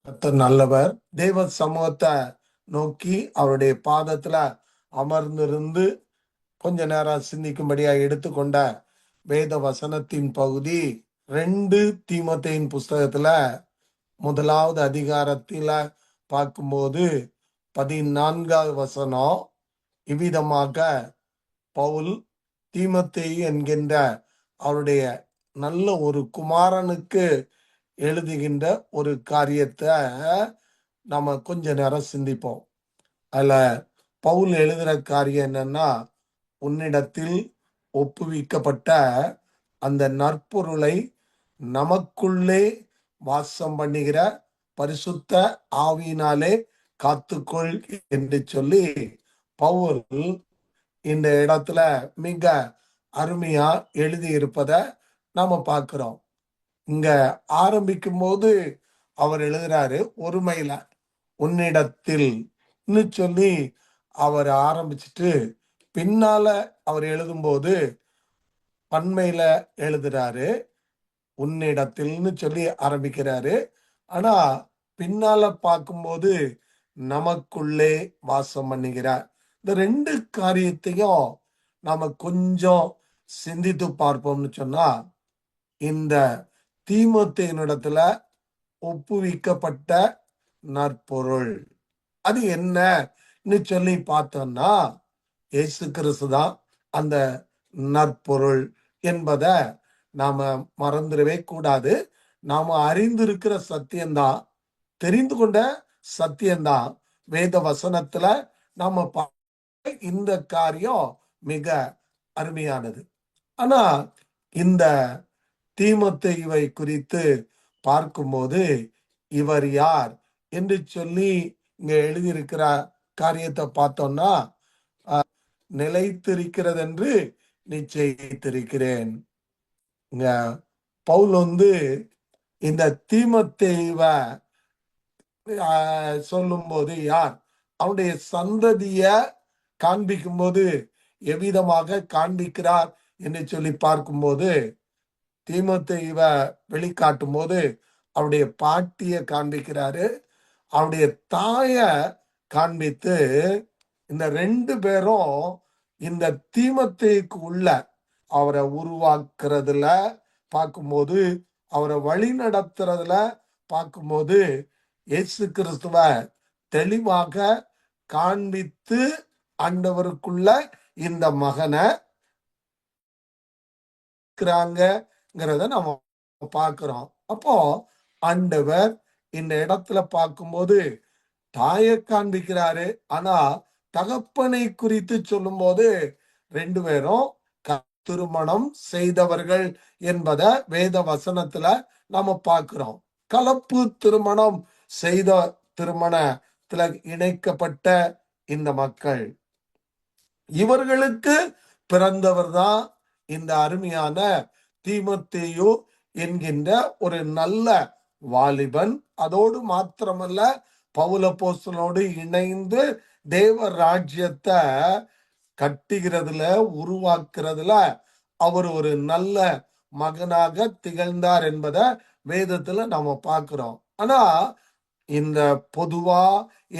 கர்த்தர் நல்லவர். தேவ சமூகத்தை நோக்கி அவருடைய பாதத்துல அமர்ந்திருந்து கொஞ்ச நேரம் சிந்திக்கும்படியா எடுத்துக்கொண்ட வேத வசனத்தின் பகுதி 2 தீமோத்தேயின் புஸ்தகத்துல 1வது அதிகாரத்தில பார்க்கும்போது 14வது வசனம். இவ்விதமாக பவுல் தீமோத்தேயு என்கின்ற அவருடைய நல்ல ஒரு குமாரனுக்கு எழுதுகின்ற ஒரு காரியத்தை நம்ம கொஞ்ச நேரம் சிந்திப்போம். அதுல பவுல் எழுதுற காரியம் என்னன்னா, உன்னிடத்தில் ஒப்புவிக்கப்பட்ட அந்த நற்பொருளை நமக்குள்ளே வாசம் பண்ணுகிற பரிசுத்த ஆவியினாலே காத்துக்கொள் என்று சொல்லி பவுல் இந்த இடத்துல மிக அருமையா எழுதி இருப்பத நாம பார்க்கிறோம். இங்க ஆரம்பிக்கும் போது அவர் எழுதுறாரு ஒருமையில உன்னிடத்தில் சொல்லி அவர் ஆரம்பிச்சுட்டு பின்னால அவர் எழுதும்போது பன்மையில எழுதுறாரு. உன்னிடத்தில்னு சொல்லி ஆரம்பிக்கிறாரு. ஆனா பின்னால பார்க்கும்போது நமக்குள்ளே வாசம் பண்ணுகிறார். இந்த 2 காரியத்தையும் நாம கொஞ்சம் சிந்தித்து பார்ப்போம்னு சொன்னா, இந்த தீமோத்தேயுனிடத்துல ஒப்புவிக்கப்பட்ட நற்பொருள் அது என்னன்னு சொல்லி பார்த்தோம்னா, இயேசு கிறிஸ்து தான் அந்த நற்பொருள் என்பதை நாம மறந்துடவே கூடாது. நாம அறிந்திருக்கிற சத்தியம்தான், தெரிந்து கொண்ட சத்தியம்தான். வேத வசனத்துல நாம இந்த காரியம் மிக அருமையானது. ஆனா இந்த தீமோத்தேயுவை குறித்து பார்க்கும்போது இவர் யார் என்று சொல்லி இங்க எழுதியிருக்கிற காரியத்தை பார்த்தோம்னா, நிலைத்திருக்கிறது என்று நிச்சயித்திருக்கிறேன். இங்க பவுல் இந்த தீமோத்தேயுவை சொல்லும் போது யார், அவனுடைய சந்ததிய காண்பிக்கும் போது எவ்விதமாக காண்பிக்கிறார் என்று சொல்லி பார்க்கும்போது, தீமோத்தேயுவை வெளிக்காட்டும் போது அவருடைய பாட்டிய காண்பிக்கிறாரு, அவருடைய தாய காண்பித்து இந்த 2 பேரும் இந்த தீமோத்தேயுக்கு உள்ள அவரை உருவாக்குறதுல பார்க்கும்போது, அவரை வழி நடத்துறதுல பார்க்கும்போது இயேசு கிறிஸ்துவ தெளிவாக காண்பித்து ஆண்டவருக்குள்ள இந்த மகனை இருக்கிறாங்கிறத நம்ம பார்க்கிறோம். அப்போ ஆண்டவர் இந்த இடத்துல பார்க்கும்போது தாயை காண்பிக்கிறாரு. ஆனா தகப்பனை குறித்து சொல்லும் போது 2 பேரும் திருமணம் செய்தவர்கள் என்பதை வேத வசனத்துல நாம பார்க்கிறோம். கலப்பு திருமணம் செய்த திருமணத்துல இணைக்கப்பட்ட இந்த மக்கள், இவர்களுக்கு பிறந்தவர் தான் இந்த அருமையான தீமோத்தேயு என்கின்ற ஒரு நல்ல வாலிபன். அதோடு மாத்திரமல்ல, பவுல் அப்போஸ்தலனோடு இணைந்து தேவ ராஜ்யத்தை கட்டுகிறதுல உருவாக்குறதுல அவர் ஒரு நல்ல மகனாக திகழ்ந்தார் என்பதை வேதத்துல நாம பார்க்கிறோம். ஆனா இந்த பொதுவா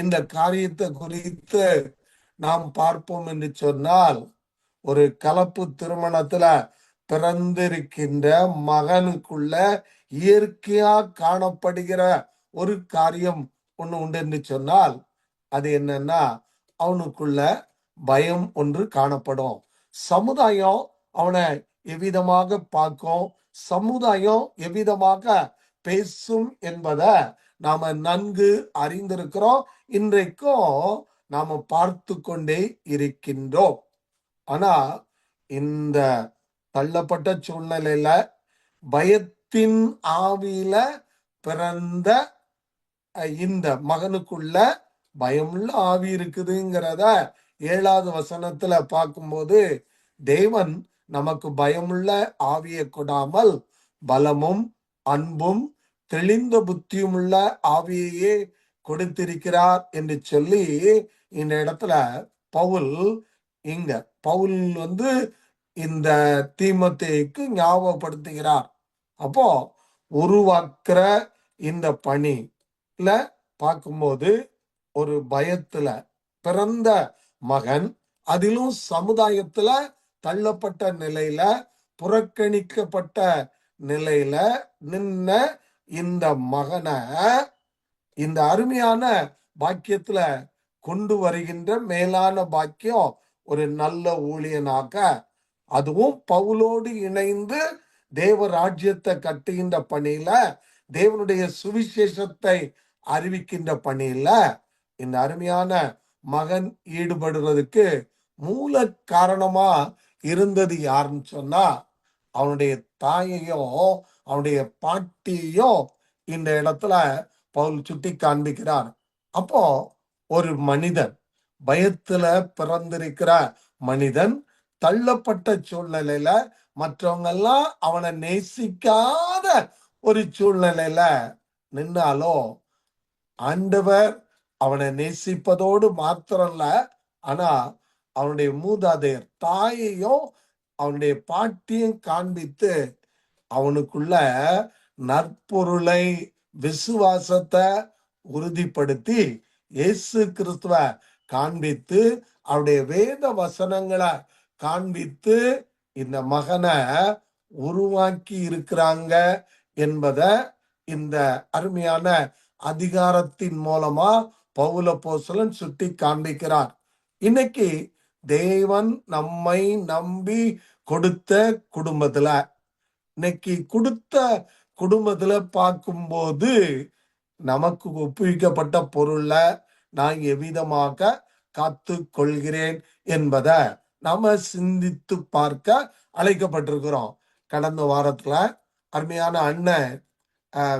இந்த காரியத்தை குறித்து நாம் பார்ப்போம் என்று சொன்னால், ஒரு கலப்பு திருமணத்துல பிறந்திருக்கின்ற மகனுக்குள்ள இயற்கையா காணப்படுகிற ஒரு காரியம் ஒண்ணு உண்டு என்று சொன்னால், அது என்னன்னா, அவனுக்குள்ள பயம் ஒன்று காணப்படும். சமுதாயம் அவனை எவ்விதமாக பார்க்கும், சமுதாயம் எவ்விதமாக பேசும் என்பதை நாம நன்கு அறிந்திருக்கிறோம். இன்றைக்கும் நாம பார்த்து கொண்டே இருக்கின்றோம். ஆனா இந்த தள்ளப்பட்ட சூழ்நிலையில பயத்தின் ஆவியில பிறந்த இந்த மகனுக்குள்ள பயமுள்ள ஆவி இருக்குதுங்கிறத 7வது வசனத்துல பார்க்கும்போது, தேவன் நமக்கு பயமுள்ள ஆவியை கொடாமல் பலமும் அன்பும் தெளிந்த புத்தியுமுள்ள ஆவியையே கொடுத்திருக்கிறார் என்று சொல்லி இந்த இடத்துல பவுல் இந்த தீமோத்தேயுக்கு ஞாபகப்படுத்துகிறார். அப்போ உருவாக்குற இந்த பணி, பார்க்கும்போது ஒரு பயத்துல பிறந்த மகன், அதிலும் சமுதாயத்துல தள்ளப்பட்ட நிலையில, புறக்கணிக்கப்பட்ட நிலையில நின்ன இந்த மகனை இந்த அருமையான பாக்கியத்துல கொண்டு வருகின்ற மேலான பாக்கியம் ஒரு நல்ல ஊழியனாக, அதுவும் பவுலோடு இணைந்து தேவ ராஜ்யத்தை கட்டுகின்ற பணியில, தேவனுடைய சுவிசேஷத்தை அறிவிக்கின்ற பணியில இந்த அருமையான மகன் ஈடுபடுறதுக்கு மூல காரணமா இருந்தது யாருன்னு சொன்னா, அவனுடைய தாயையும் அவனுடைய பாட்டியையும் இந்த இடத்துல பவுல் சுட்டி காண்பிக்கிறார். அப்போ ஒரு மனிதன், பயத்துல பிறந்திருக்கிற மனிதன், தள்ளப்பட்ட சூழ்நிலையில மற்றவங்க எல்லாம் அவனை நேசிக்காத ஒரு சூழ்நிலையில நின்னாலும் ஆண்டவர் அவனை நேசிப்பதோடு மாத்திரம்ல, ஆனா அவனுடைய மூதாதையர் தாயையும் அவனுடைய பாட்டியும் காண்பித்து அவனுக்குள்ள நற்பொருளை, விசுவாசத்தை உறுதிப்படுத்தி இயேசு கிறிஸ்துவ காண்பித்து அவருடைய வேத வசனங்களை காண்பித்து இந்த மகனை உருவாக்கி இருக்கிறாங்க என்பதை இந்த அருமையான அதிகாரத்தின் மூலமா பவுல் அப்போஸ்தலன் சுட்டி காண்பிக்கிறார். இன்னைக்கு தேவன் நம்மை நம்பி கொடுத்த குடும்பத்துல, இன்னைக்கு கொடுத்த குடும்பத்துல பார்க்கும்போது நமக்கு ஒப்புவிக்கப்பட்ட பொருள்ல நான் எவ்விதமாக காத்து கொள்கிறேன் என்பதை நாம சிந்தித்து பார்க்க அழைக்கப்பட்டிருக்கிறோம். கடந்த வாரத்துல அருமையான அண்ணன்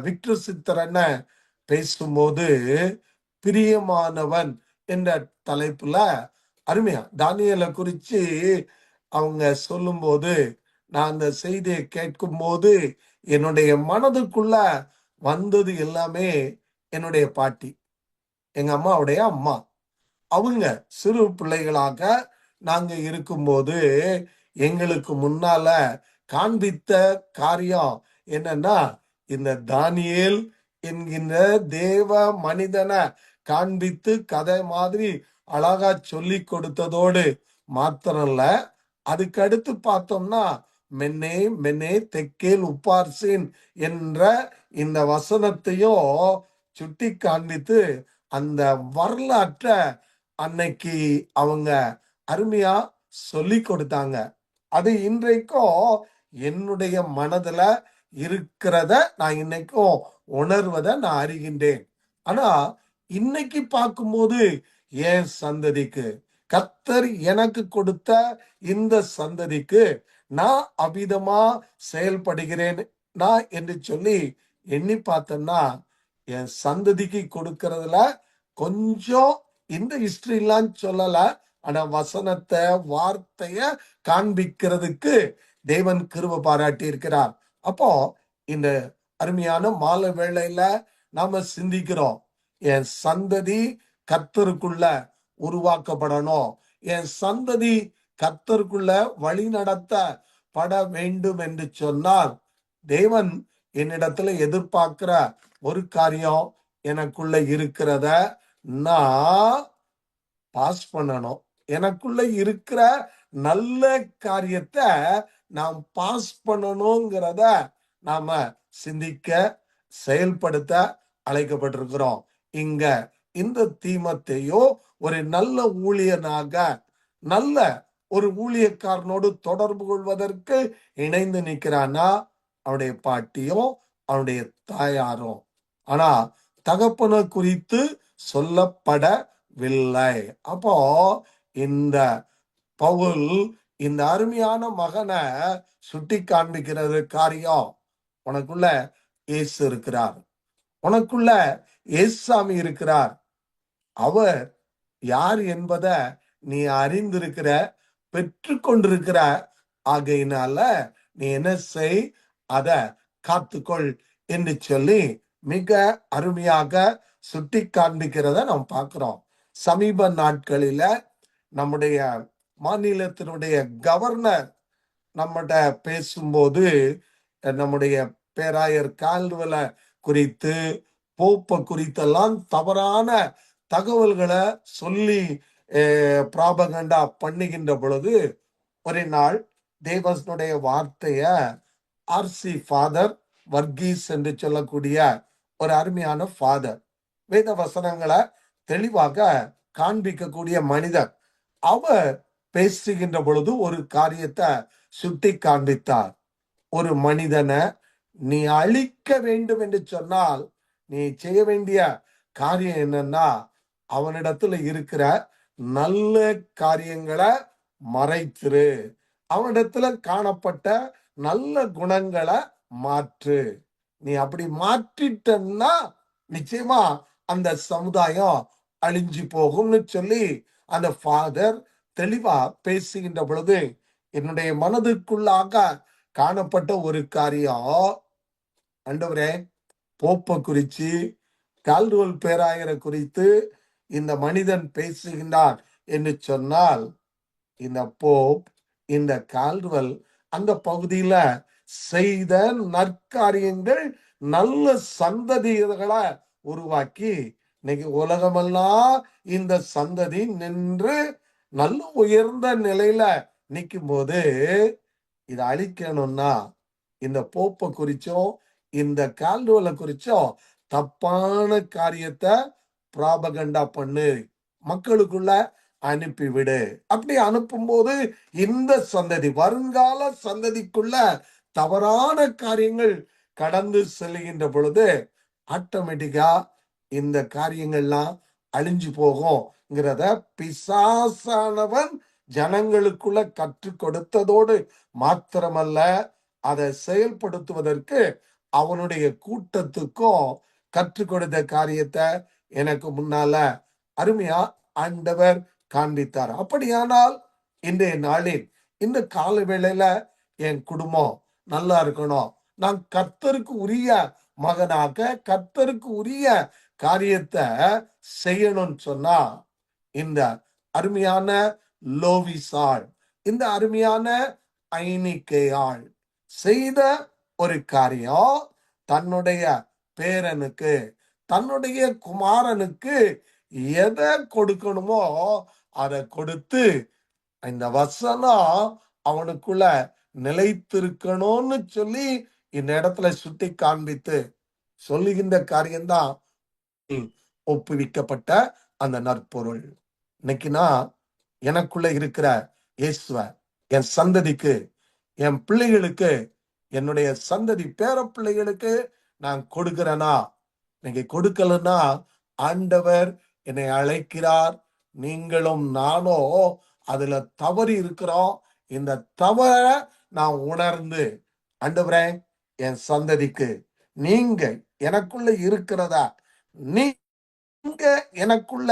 விக்டர் சித்தர் அண்ணன் பேசும்போது பிரியமானவன் என்ற தலைப்புல அருமையா தானியேலை குறிச்சு அவங்க சொல்லும்போது, நான் அந்த செய்தியை கேட்கும் போது என்னுடைய மனதுக்குள்ள வந்தது எல்லாமே என்னுடைய பாட்டி, எங்க அம்மாவுடைய அம்மா. அவங்க சிறு பிள்ளைகளாக நாங்க இருக்கும்போது எங்களுக்கு முன்னால காண்பித்த காரியம் என்னன்னா, இந்த தானியேல் என்கின்ற தேவ மனிதனை காண்பித்து கதை மாதிரி அழகா சொல்லி கொடுத்ததோடு மாத்திரம்ல, அதுக்கு அடுத்து பார்த்தோம்னா மென்னே மென்னே தெக்கேல் உப்பார்சின் என்ற இந்த வசனத்தையும் சுட்டி காண்பித்து அந்த வரலாற்றை அன்னைக்கு அவங்க அருமையா சொல்லி கொடுத்தாங்க. அது இன்றைக்கும் என்னுடைய மனதுல இருக்கிறத நான் இன்னைக்கும் உணர்வதை நான் அறிகின்றேன். ஆனா இன்னைக்கு பார்க்கும்போது என் சந்ததிக்கு, கர்த்தர் எனக்கு கொடுத்த இந்த சந்ததிக்கு நான் அபிதமா செயல்படுகிறேன் நான் என்று சொல்லி எண்ணி பார்த்தேன்னா, என் சந்ததிக்கு கொடுக்கறதுல கொஞ்சம் இந்த ஹிஸ்டரிலாம் சொல்லல, ஆனா வசனத்தை வார்த்தைய காண்பிக்கிறதுக்கு தேவன் கிருபை பாராட்டி இருக்கிறார். அப்போ இந்த அருமையான மாலை வேளையில நாம சிந்திக்கிறோம், என் சந்ததி கர்த்தருக்குள்ள உருவாக்கப்படணும், என் சந்ததி கர்த்தருக்குள்ள வழி நடத்தப்பட வேண்டும் என்று சொன்னால், தேவன் என்னிடத்துல எதிர்பார்க்கிற ஒரு காரியம் எனக்குள்ள இருக்கிறத நான் பாஸ் பண்ணணும். எனக்குள்ள இருக்கிற நல்ல காரியத்தை நாம் பாஸ் பண்ணணுங்கிறத நாம சிந்திக்க, செயல்படுத்த அழைக்கப்பட்டிருக்கிறோம். இங்க இந்த தீமோத்தேயு ஒரு நல்ல ஊழியனாக, நல்ல ஒரு ஊழியக்காரனோடு தொடர்பு கொள்வதற்கு இணைந்து நிற்கிறானா, அவனுடைய பாட்டியும் அவனுடைய தாயாரும். ஆனா தகப்பனை குறித்து சொல்லப்படவில்லை. அப்போ இந்த பவுல் இந்த அருமையான மகனை சுட்டி காண்பிக்கிறது காரியம், உனக்குள்ள இயேசு இருக்கிறார், உனக்குள்ள இயேசுசாமி இருக்கிறார், அவர் யார் என்பதை நீ அறிந்திருக்கிற, பெற்று கொண்டிருக்கிற. ஆகையினால நீ என்ன செய், அத காத்துக்கொள் என்று சொல்லி மிக அருமையாக சுட்டி காண்பிக்கிறத நாம் பார்க்கிறோம். சமீப நாட்களில நம்முடைய மாநிலத்தினுடைய கவர்னர் நம்மகிட்ட பேசும்போது நம்முடைய பேராயர் கால்வல குறித்து போப்ப குறித்தெல்லாம் தவறான தகவல்களை சொல்லி பிராபகண்டா பண்ணுகின்ற பொழுது ஒரு நாள் தேவனுடைய வார்த்தைய ஆர்சி ஃபாதர் வர்கீஸ் என்று சொல்லக்கூடிய ஒரு அருமையான ஃபாதர், வேத வசனங்களை தெளிவாக காண்பிக்கக்கூடிய மனிதர், அவர் பேசுகின்ற பொழுது ஒரு காரியத்தை சுட்டி காண்பித்தார். ஒரு மனிதனை நீ அழிக்க வேண்டும் என்று சொன்னால் நீ செய்ய வேண்டிய காரியம் என்னன்னா, அவனிடத்துல இருக்கிற நல்ல காரியங்களை மறைத்திரு, அவனிடத்துல காணப்பட்ட நல்ல குணங்களை மாற்று. நீ அப்படி மாற்றிட்டன்னா நிச்சயமா அந்த சமுதாயம் அழிஞ்சு போகும்னு சொல்லி அந்த ஃபாதர் தெளிவா பேசுகின்ற பொழுது என்னுடைய மனதுக்குள்ளாக காணப்பட்ட ஒரு காரியம், ஆண்டவரே, போப்ப குறிச்சு கால்டுவல் பேராயரை குறித்து இந்த மனிதன் பேசுகின்றார் என்று சொன்னால், இந்த போப், இந்த கால்டுவல் அந்த பகுதியில செய்த நற்காரியங்கள் நல்ல சந்ததிகளை உருவாக்கி இன்னைக்கு உலகமெல்லாம் இந்த சந்ததி நின்று நல்ல உயர்ந்த நிலையில நிற்கும் போது இதை அழிக்கணும்னா இந்த போப்பை குறிச்சும் இந்த கால்டுவலை குறிச்சும் தப்பான காரியத்தை பிராபகண்டா பண்ணு, மக்களுக்குள்ள அனுப்பிவிடு. அப்படி அனுப்பும் போது இந்த சந்ததி, வருங்கால சந்ததிக்குள்ள தவறான காரியங்கள் கடந்து செல்கின்ற பொழுது ஆட்டோமேட்டிக்கா இந்த காரியங்கள்லாம் அழிஞ்சு போகும்ங்கிறத பிசாசானவன் ஜனங்களுக்குள்ள கற்றுக் கொடுத்ததோடு மாத்திரமல்ல, அதை செயல்படுத்துவதற்கு அவனுடைய கூட்டத்துக்கும் கற்றுக் கொடுத்த காரியத்தை எனக்கு முன்னால அருமையா ஆண்டவர் காண்பித்தார். அப்படியானால் இன்றைய நாளில் இந்த கால வேளையில என் குடும்பம் நல்லா இருக்கணும், நான் கர்த்தருக்கு உரிய மகனாக கர்த்தருக்கு உரிய காரியத்தை செய்யணும்னு சொன்னா, இந்த அருமையான லோவிசாள், இந்த அருமையான ஐனிக்கையாள் செய்த ஒரு காரியம், தன்னுடைய பேரனுக்கு, தன்னுடைய குமாரனுக்கு எதை கொடுக்கணுமோ அதை கொடுத்து இந்த வசனம் அவனுக்குள்ள நிலைத்திருக்கணும்னு சொல்லி இந்த இடத்துல சுட்டி காண்பித்து சொல்லுகின்ற காரியம்தான் ஒப்புவிக்கப்பட்ட அந்த நற்பொருள். இன்னைக்கு நான் எனக்குள்ள இருக்கிற இயேசுவ என் சந்ததிக்கு, என் பிள்ளைகளுக்கு, என்னுடைய சந்ததி பேர பிள்ளைகளுக்கு நான் கொடுக்கிறேனா? இன்னைக்கு கொடுக்கலன்னா ஆண்டவர் என்னை அழைக்கிறார், நீங்களும் நானும் அதுல தவறி இருக்கிறோம். இந்த தவற நான் உணர்ந்து, ஆண்டவரே, என் சந்ததிக்கு நீங்க எனக்குள்ள இருக்கிறத, நீங்க எனக்குள்ள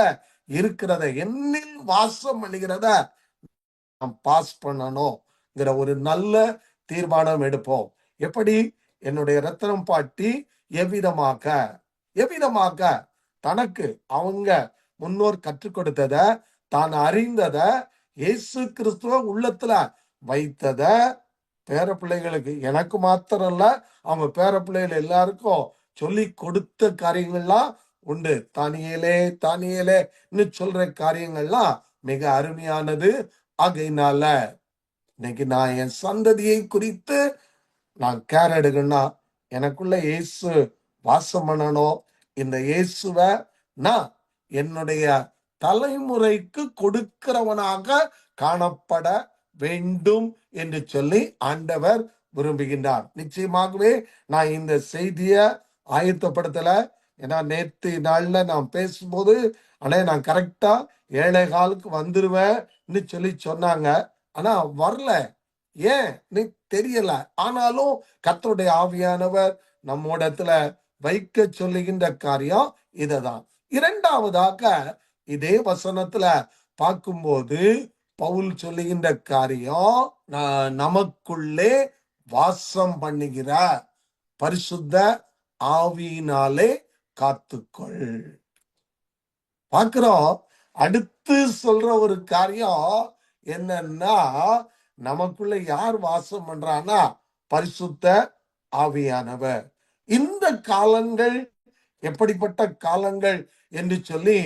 இருக்கிறத, என்னில் வாசம் பண்ணுகிறத நாம் பாஸ் பண்ணணும்ங்கிற ஒரு நல்ல தீர்மானம் எடுப்போம். எப்படி? என்னுடைய ரத்தனம் பாட்டி எவ்விதமாக எவ்விதமாக தனக்கு அவங்க முன்னோர் கற்றுக் கொடுத்தத, தான் அறிந்தத, இயேசு கிறிஸ்துவ உள்ளத்துல வைத்தத பேர பிள்ளைகளுக்கு, எனக்கு மாத்திரம் இல்ல, அவங்க பேர பிள்ளைகள் எல்லாருக்கும் சொல்லி கொடுத்த காரியங்கள்லாம் உண்டு. தானியேலே தானியேலேன்னு சொல்ற காரியங்கள்லாம் மிக அருமையானது. ஆகையினால இன்னைக்கு நான் என் சந்ததியை குறித்து நான் கேர் எடுக்கணும்னா எனக்குள்ள இயேசு வாசம் பண்ணணும். இந்த இயேசுவ நான் என்னுடைய தலைமுறைக்கு கொடுக்கிறவனாக காணப்பட வேண்டும் என்று சொல்லி ஆண்டவர் விரும்புகின்றார். நிச்சயமாகவே நான் இந்த செய்திய ஆயத்தப்படுத்தல. ஏன்னா நேற்று நாள்ல நான் பேசும்போது, ஆனா நான் கரெக்டா 7:15 வந்துருவேன்னு சொல்லி சொன்னாங்க. ஆனா வரல. ஏன் நீ தெரியல. ஆனாலும் கர்த்தருடைய ஆவியானவர் நம்மோடத்துல வைக்க சொல்லுகின்ற காரியம் இததான். இரண்டாவதாக இதே வசனத்துல பார்க்கும்போது பவுல் சொல்லுகின்ற காரியம், நமக்குள்ளே வாசம் பண்ணுகிற பரிசுத்த ஆவியினாலே காத்துக்கொள். பார்க்கிறோம். அடுத்து சொல்ற ஒரு காரியம் என்னன்னா, நமக்குள்ள யார் வாசம் பண்றான்னா பரிசுத்த ஆவியானவர். இந்த காலங்கள் எப்படிப்பட்ட காலங்கள் என்று சொல்லி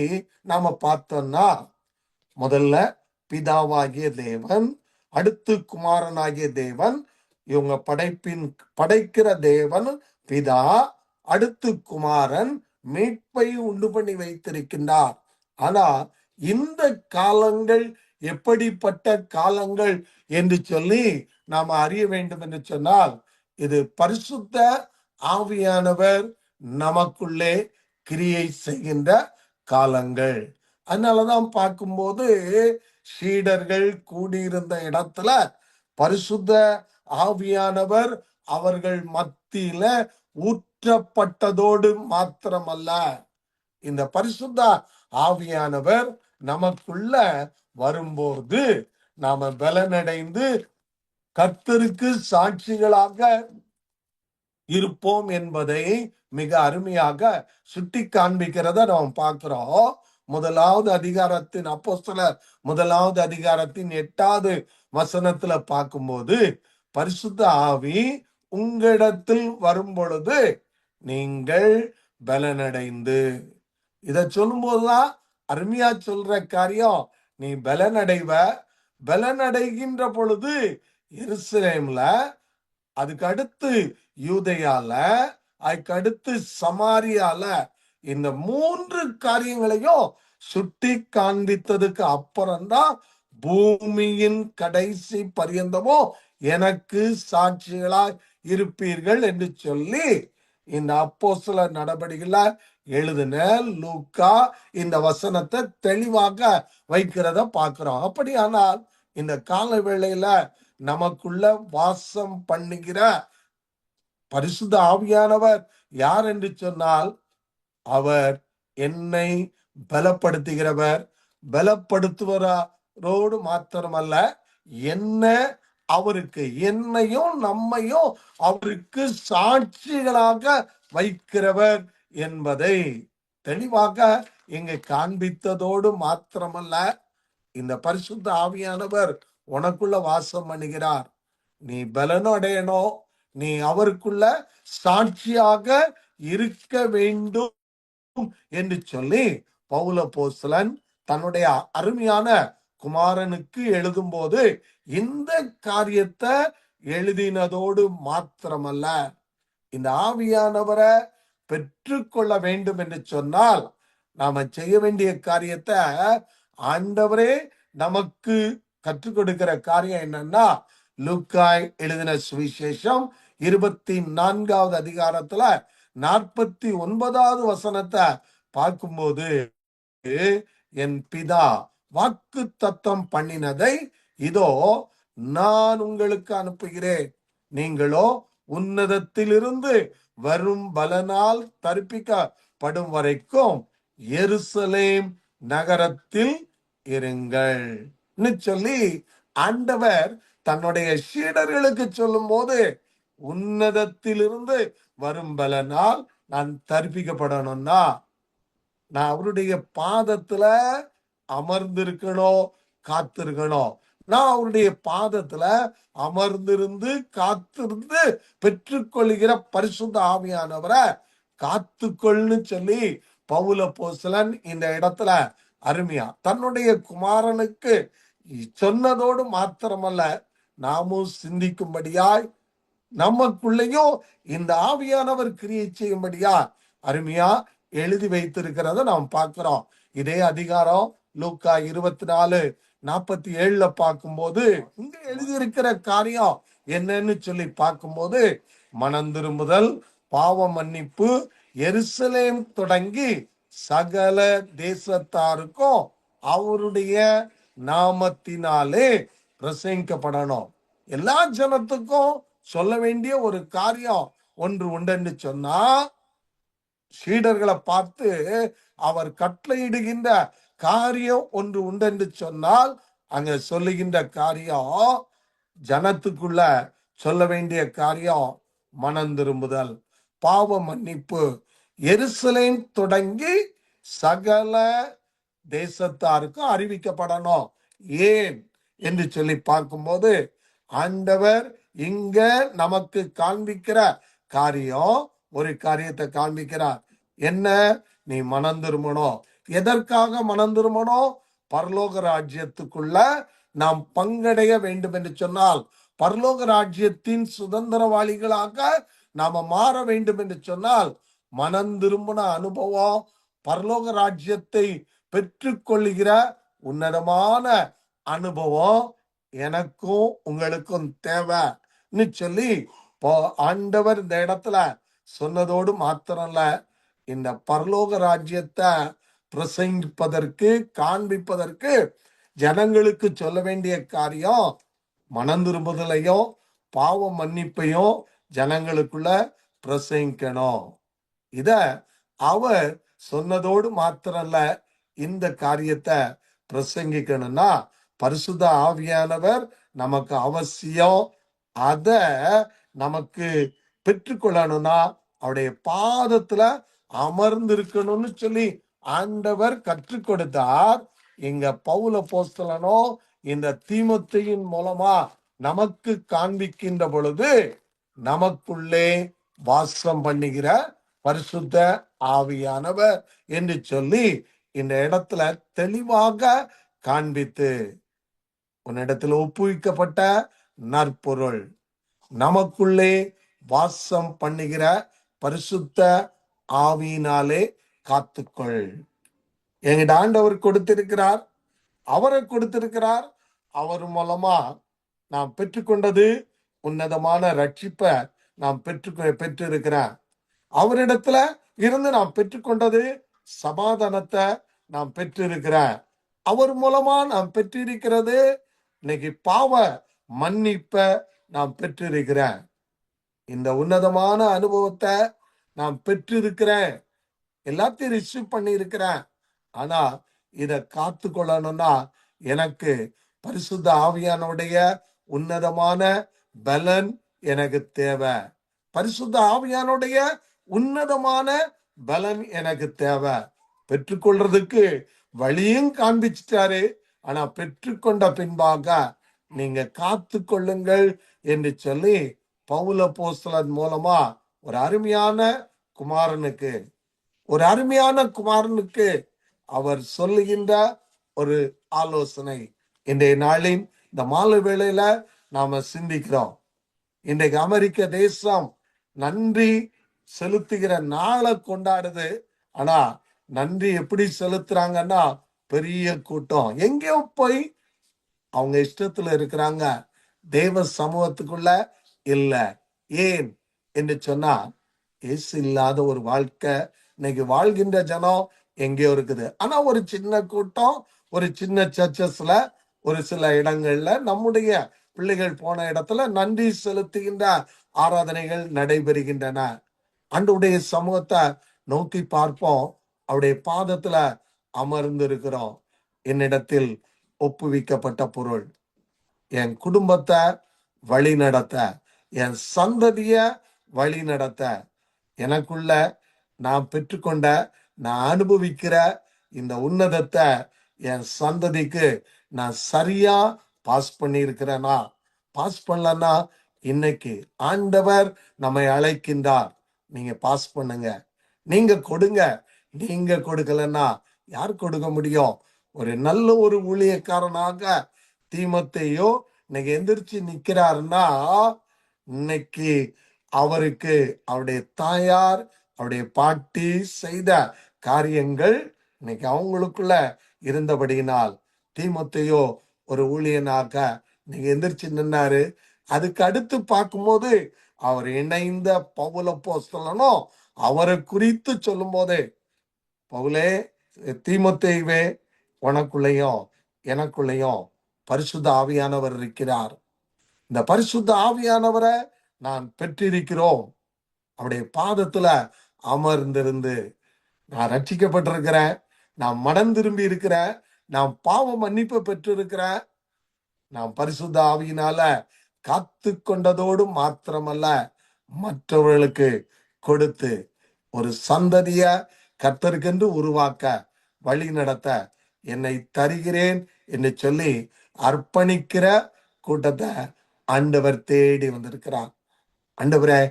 நாம பார்த்தோம்னா, முதல்ல பிதாவாகிய தேவன், அடுத்து குமாரனாகிய தேவன். இவங்க படைக்கிற தேவன் பிதா, அடுத்து குமாரன் மீட்பை உண்டு பண்ணி வைத்திருக்கின்றார். ஆனா இந்த காலங்கள் எப்படிப்பட்ட காலங்கள் என்று சொல்லி நாம் அறிய வேண்டும் என்று சொன்னால், இது பரிசுத்த ஆவியானவர் நமக்குள்ளே கிரியை செய்கின்ற காலங்கள். அதனாலதான் பார்க்கும்போது சீடர்கள் கூடியிருந்த இடத்துல பரிசுத்த ஆவியானவர் அவர்கள் மத்தியில ஊற்றப்பட்டதோடு மாத்திரமல்ல, இந்த பரிசுத்த ஆவியானவர் நமக்குள்ள வரும்போது நாம பலனடைந்து கர்த்தருக்கு சாட்சிகளாக இருப்போம் என்பதை மிக அருமையாக சுட்டி காண்பிக்கிறத நாம் பார்க்கிறோம். முதலாவது அதிகாரத்தின் அப்போஸ்தலர் முதலாவது அதிகாரத்தின் 8வது வசனத்துல பார்க்கும்போது, பரிசுத்த ஆவி உங்களிடத்தில் வரும் பொழுது நீங்கள் பலனடைந்து, இத சொல்லும் போதுதான் அருமையா சொல்ற காரியம், நீ பலனடைவ. பலனடைகின்ற பொழுது எருசலேம்ல, அதுக்கு அடுத்து யூதேயால, அதுக்கு அடுத்து சமாரியால, இந்த 3 காரியங்களையும் சுட்டி காண்பித்ததுக்கு அப்புறம்தான் பூமியின் கடைசி பரியந்தமோ எனக்கு சாட்சிகளாய் இருப்பீர்கள் என்று சொல்லி இந்த அப்போஸ்தலர் நடபடிகள எழுதின லூக்கா இந்த வசனத்தை தெளிவாக வைக்கிறத பார்க்கிறோம். அப்படியானால் இந்த கால வேளையில நமக்குள்ள வாசம் பண்ணுகிற பரிசுத்த ஆவியானவர் யார் என்று சொன்னால், அவர் என்னை பலப்படுத்துகிறவர். பலப்படுத்துவரோடு மாத்திரமல்ல, என்ன அவருக்கு, என்னையும் நம்மையும் அவருக்கு சாட்சிகளாக வைக்கிறவர் என்பதை தெளிவாக இங்கு காண்பித்ததோடு மாத்திரமல்ல, இந்த பரிசுத்த ஆவியானவர் உனக்குள்ள வாசம் பண்ணுகிறார். நீ பலனும் அடையணும், நீ அவருக்குள்ள சாட்சியாக இருக்க வேண்டும் என்று சொல்லி பவுல் அப்போஸ்தலன் தன்னுடைய அருமையான குமாரனுக்கு எழுதும் போது இந்த காரியத்தை எழுதினதோடு மாத்திரமல்ல, இந்த ஆவியானவரை பெற்றுக்கொள்ள வேண்டும் என்று சொன்னால் நாம செய்ய வேண்டிய காரியத்தை ஆண்டவரே நமக்கு கற்றுக் கொடுக்கிற காரியம் என்னன்னா, லூக்காய் எழுதின சுவிசேஷம் 24வது அதிகாரத்துல 49வது வசனத்தை பார்க்கும்போது, என் பிதா வாக்கு தத்தம் பண்ணினதை இதோ நான் உங்களுக்கு அனுப்புகிறேன், நீங்களோ உன்னதத்திலிருந்து வரும் பலனால் தரிப்பிக்கப்படும் வரைக்கும் எருசலேம் நகரத்தில் இருங்கள் சொல்லி ஆண்டவர் தன்னுடைய சீடர்களுக்கு சொல்லும் போது, உன்னதத்திலிருந்து வரும் பலனால் நான் தரிப்பிக்கப்படணும்னா நான் அவருடைய பாதத்துல அமர்ந்திருக்கணும், காத்திருக்கணும். நான் அவருடைய பாதத்துல அமர்ந்திருந்து காத்திருந்து பெற்றுக்கொள்கிற பரிசுத்த ஆவியானவரை காத்துக்கொள்னு சொல்லி பவுல் அப்போஸ்தலன் இந்த இடத்துல அருமையா தன்னுடைய குமாரனுக்கு சொன்னதோடு மாத்திரமல்ல, நாமும் சிந்திக்கும்படியாய் நமக்குள்ளேயும் இந்த ஆவியானவர் கிரியை செய்யும்படியா அருமையா எழுதி வைத்திருக்கிறத நாம் பார்க்கிறோம். இதே அதிகாரம் லூக்கா 24:47 பார்க்கும்போது இங்க எழுதியிருக்கிற காரியம் என்னன்னு சொல்லி பார்க்கும்போது, மனம் திரும்புதல், பாவ மன்னிப்பு எருசலேம் தொடங்கி சகல தேசத்தாருக்கும் அவருடைய நாமத்தினாலே பிரசங்கிக்கப்படணும். எல்லா ஜனத்துக்கும் சொல்ல வேண்டிய ஒரு காரியம் ஒன்று உண்டு சொன்னா, சீடர்களை பார்த்து அவர் கட்டளையிடுகின்ற காரியம் ஒன்று உண்டு சொன்னால், அங்க சொல்லுகின்ற காரியம், ஜனத்துக்குள்ள சொல்ல வேண்டிய காரியம் மனம் திரும்புதல், பாவ மன்னிப்பு எருசலேம் தொடங்கி சகல தேசத்தாருக்கும் அறிவிக்கப்படணும். ஏன் என்று சொல்லி பார்க்கும்போது, ஆண்டவர் இங்க நமக்கு காண்பிக்கிற காரியம் ஒரு காரியத்தை காண்பிக்கிறார். என்ன? நீ மனம் திரும்பணும். எதற்காக மனம் திரும்பணும்? பரலோக ராஜ்யத்துக்குள்ள நாம் பங்கடைய வேண்டும் என்று சொன்னால், பரலோக ராஜ்யத்தின் சுதந்திரவாளிகளாக நாம மாற வேண்டும் என்று சொன்னால், மனம் திரும்பின அனுபவம், பரலோக ராஜ்யத்தை பெற்றுக்கொள்ளுகிற உன்னதமான அனுபவம் எனக்கும் உங்களுக்கும் தேவைன்னு சொல்லி ஆண்டவர் இந்த இடத்துல சொன்னதோடு மாத்திரம்ல, இந்த பரலோக ராஜ்யத்தை பிரசங்கிப்பதற்கு, காண்பிப்பதற்கு ஜனங்களுக்கு சொல்ல வேண்டிய காரியம் மனம் திரும்புதலையும் பாவ மன்னிப்பையும் ஜனங்களுக்குள்ள பிரசங்கிக்கணும். இத அவர் சொன்னதோடு மாத்திரல்ல, இந்த காரியத்தை பிரசங்கிக்கணும்னா பரிசுத்த ஆவியானவர் நமக்கு அவசியம். அத நமக்கு பெற்றுக்கொள்ளணும்னா அவருடைய பாதத்துல அமர்ந்திருக்கணும்னு சொல்லி ஆண்டவர் கற்றுக் கொடுத்தார். இங்க பவுல் அப்போஸ்தலனோ இந்த தீமோத்தேயின் மூலமா நமக்கு காண்பிக்கின்ற பொழுது, நமக்குள்ளே வாசம் பண்ணுகிற பரிசுத்த ஆவியானவர் என்று சொல்லி இந்த இடத்துல தெளிவாக காண்பித்து, உன்னிடத்தில் ஒப்புவிக்கப்பட்ட நற்பொருள், நமக்குள்ளே வாசம் பண்ணுகிற பரிசுத்த ஆவியினாலே காத்துக்கொள். எங்கிட்ட ஆண்டவர் கொடுத்திருக்கிறார், அவரை கொடுத்திருக்கிறார். அவர் மூலமா நாம் பெற்றுக்கொண்டது உன்னதமான ரட்சிப்பை நாம் பெற்றிருக்கிறேன். அவரிடத்துல இருந்து நாம் பெற்றுக்கொண்டது சமாதானத்தை நாம் பெற்றிருக்கிறேன். அவர் மூலமா நாம் பெற்றிருக்கிறது இன்னைக்கு பாவ மன்னிப்ப நாம் பெற்றிருக்கிறேன். இந்த உன்னதமான அனுபவத்தை நாம் பெற்றிருக்கிறேன். எல்லாத்தையும் ரிசீவ் பண்ணி இருக்கிறேன். ஆனா இத காத்து கொள்ளணும்னா எனக்கு பரிசுத்த ஆவியானுடைய உன்னதமான பலன் எனக்கு தேவை. பரிசுத்த ஆவியானுடைய உன்னதமான பலன் எனக்கு தேவை. பெற்றுக்கொள்றதுக்கு வழியும் காண்பிச்சிட்டாரு. ஆனா பெற்றுக்கொண்ட பின்பாக நீங்க காத்து கொள்ளுங்கள் என்று சொல்லி பவுல் அப்போஸ்தலன் மூலமா ஒரு அருமையான குமாரனுக்கு அவர் சொல்லுகின்ற ஒரு ஆலோசனை இன்றைய நாளின் இந்த மாலை வேளையில நாம சிந்திக்கிறோம். இன்றைக்கு அமெரிக்க தேசம் நன்றி செலுத்துகிற நாளை கொண்டாடுது. ஆனா நன்றி எப்படி செலுத்துறாங்கன்னா, பெரிய கூட்டம் எங்கேயோ போய் அவங்க இஷ்டத்துல இருக்கிறாங்க, தேவ சமூகத்துக்குள்ள இல்ல. ஏன் என்று சொன்னா, இயேசு இல்லாத ஒரு வாழ்க்கை இன்னைக்கு வாழ்கின்ற ஜனம் எங்கேயோ இருக்குது. ஆனா ஒரு சின்ன கூட்டம், ஒரு சின்ன சர்ச்சஸ்ல, ஒரு சில இடங்கள்ல, நம்முடைய பிள்ளைகள் போன இடத்துல நன்றி செலுத்துகின்ற ஆராதனைகள் நடைபெறுகின்றன. ஆண்டவருடைய சமூகத்தை நோக்கி பார்ப்போம், அவருடைய பாதத்துல அமர்ந்து இருக்கிறோம். என்னிடத்தில் ஒப்புவிக்கப்பட்ட பொருள் என் குடும்பத்தை வழி நடத்த, என் சந்ததிய வழி நடத்த, எனக்குள்ள நான் பெற்றுக்கொண்ட, நான் அனுபவிக்கிற இந்த உன்னதத்தை என் சந்ததிக்கு நான் சரியா பாஸ் பண்ணியிருக்கிறேனா? பாஸ் பண்ணலன்னா இன்னைக்கு ஆண்டவர் நம்மை அழைக்கின்றார், நீங்க பாஸ் பண்ணுங்க, நீங்க கொடுங்க. நீங்க கொடுக்கலன்னா யார் கொடுக்க முடியும்? ஒரு நல்ல ஒரு ஊழியக்காரனாக தீமோத்தேயு இன்னைக்கு எந்திரிச்சு நிக்கிறாருன்னா, இன்னைக்கு அவருக்கு அவருடைய தாயார், அவருடைய பாட்டி செய்த காரியங்கள் இன்னைக்கு அவங்களுக்குள்ள இருந்தபடியினால் தீமோத்தேயு ஒரு ஊழியனாக இன்னைக்கு எந்திரிச்சு நின்னாரு. அதுக்கு அடுத்து பார்க்கும்போது அவர் இணைந்த பவுல் அப்போஸ்தலனும் அவரை குறித்து சொல்லும் போதே, பவுலே, தீமோத்தேயுவே, உனக்குள்ளேயும் எனக்குள்ளேயும் பரிசுத்த ஆவியானவர் இருக்கிறார். இந்த பரிசுத்த ஆவியானவரை நான் பெற்றிருக்கிறோம். அவருடைய பாதத்துல அமர்ந்திருந்து நான் ரட்சிக்கப்பட்டிருக்கிறேன், நான் மனம் திரும்பி இருக்கிறேன், நான் பாவ மன்னிப்பு பெற்றிருக்கிறேன், நான் பரிசுத்த ஆவியினால காத்து கொண்டதோடு மாத்திரமல்ல, மற்றவர்களுக்கு கொடுத்து ஒரு சந்ததிய கர்த்தருக்கென்று உருவாக்க, வழி நடத்த என்னை தருகிறேன் என்று சொல்லி அர்ப்பணிக்கிற கூட்டத்தை ஆண்டவர் தேடி வந்திருக்கிறார். ஆண்டவரே,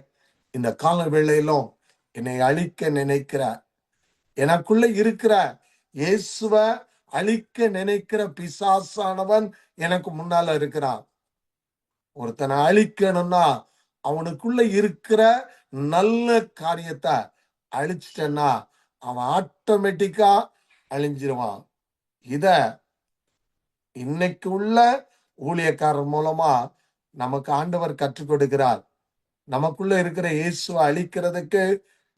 இந்த கால வேளையிலும் என்னை அழிக்க நினைக்கிற எனக்குள்ள இருக்கிற இயேசுவ அழிக்க நினைக்கிற பிசாசானவன் எனக்கு முன்னால இருக்கிறான். ஒருத்தனை அழிக்கணும்னா அவனுக்குள்ள இருக்கிற நல்ல காரியத்தை அழிச்சிட்டன்னா அவன் ஆட்டோமேட்டிக்கா அழிஞ்சிருவான். இத இன்னைக்கு உள்ள ஊழியக்காரர் மூலமா நமக்கு ஆண்டவர் கற்றுக் கொடுக்கிறார். நமக்குள்ள இருக்கிற இயேசுவை அழிக்கிறதுக்கு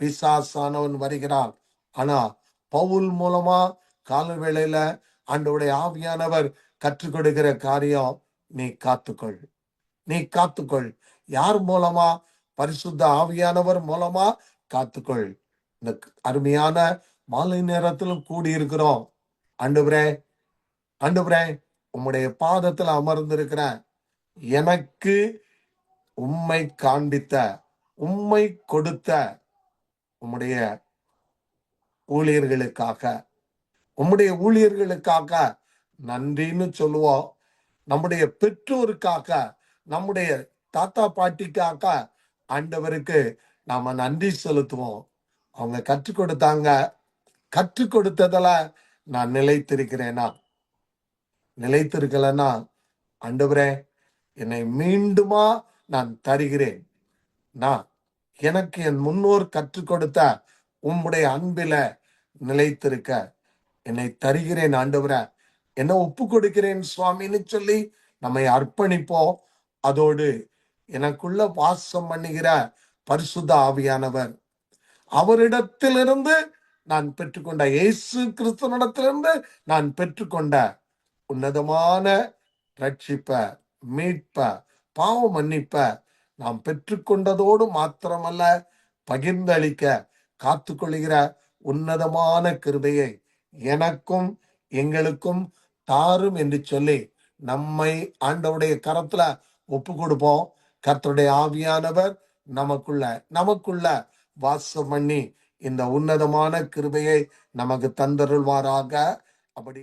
பிசாசானவன் வருகிறான். ஆனா பவுல் மூலமா கால வேளையில ஆண்டவருடைய ஆவியானவர் கற்றுக் கொடுக்கிற காரியம், நீ காத்துக்கொள், நீ காத்துக்கொள். யார் மூலமா? பரிசுத்த ஆவியானவர் மூலமா காத்துக்கொள். இந்த அருமையான மாலை நேரத்திலும் கூடி இருக்கிறோம். ஆண்டவரே, ஆண்டவரே, உம்முடைய பாதத்துல அமர்ந்திருக்கிறேன். எனக்கு உம்மை காண்பித்த, உம்மை கொடுத்த உம்முடைய ஊழியர்களுக்காக, உம்முடைய ஊழியர்களுக்காக நன்றின்னு சொல்லுவோம். நம்முடைய பெற்றோருக்காக, நம்முடைய தாத்தா பாட்டிக்காக ஆண்டவருக்கு நாம நன்றி செலுத்துவோம். அவங்க கற்றுக் கொடுத்தாங்க. கற்றுக் கொடுத்ததுல நான் நிலைத்திருக்கிறேனா? நிலைத்திருக்கலன்னா, ஆண்டவரே என்னை மீண்டுமா நான் தருகிறேன். நான் எனக்கு என் முன்னோர் கற்றுக் கொடுத்த உம்முடைய அன்பில நிலைத்திருக்க என்னை தருகிறேன் ஆண்டவரே, என்ன ஒப்பு கொடுக்கிறேன் சுவாமின்னு சொல்லி நம்மை அர்ப்பணிப்போம். அதோடு எனக்குள்ள வாசம் பண்ணுகிற பரிசுத்த ஆவியானவர், அவரிடத்திலிருந்து நான் பெற்றுக்கொண்ட, இயேசு கிறிஸ்துவனிடத்திலிருந்து நான் பெற்றுக்கொண்ட உன்னதமான ரட்சிப்ப, மீட்ப, பாவ மன்னிப்ப நாம் பெற்றுக்கொண்டதோடு மாத்திரமல்ல, பகிர்ந்தளிக்க காத்துக்கொள்கிற உன்னதமான கிருபையை எனக்கும் எங்களுக்கும் தாரும் என்று சொல்லி நம்மை ஆண்டவருடைய கரத்துல ஒப்பு கொடுப்போம். கர்த்தருடைய ஆவியானவர் நமக்குள்ள வாசம் பண்ணி இந்த உன்னதமான கிருபையை நமக்கு தந்தருள்வாராக. அப்படி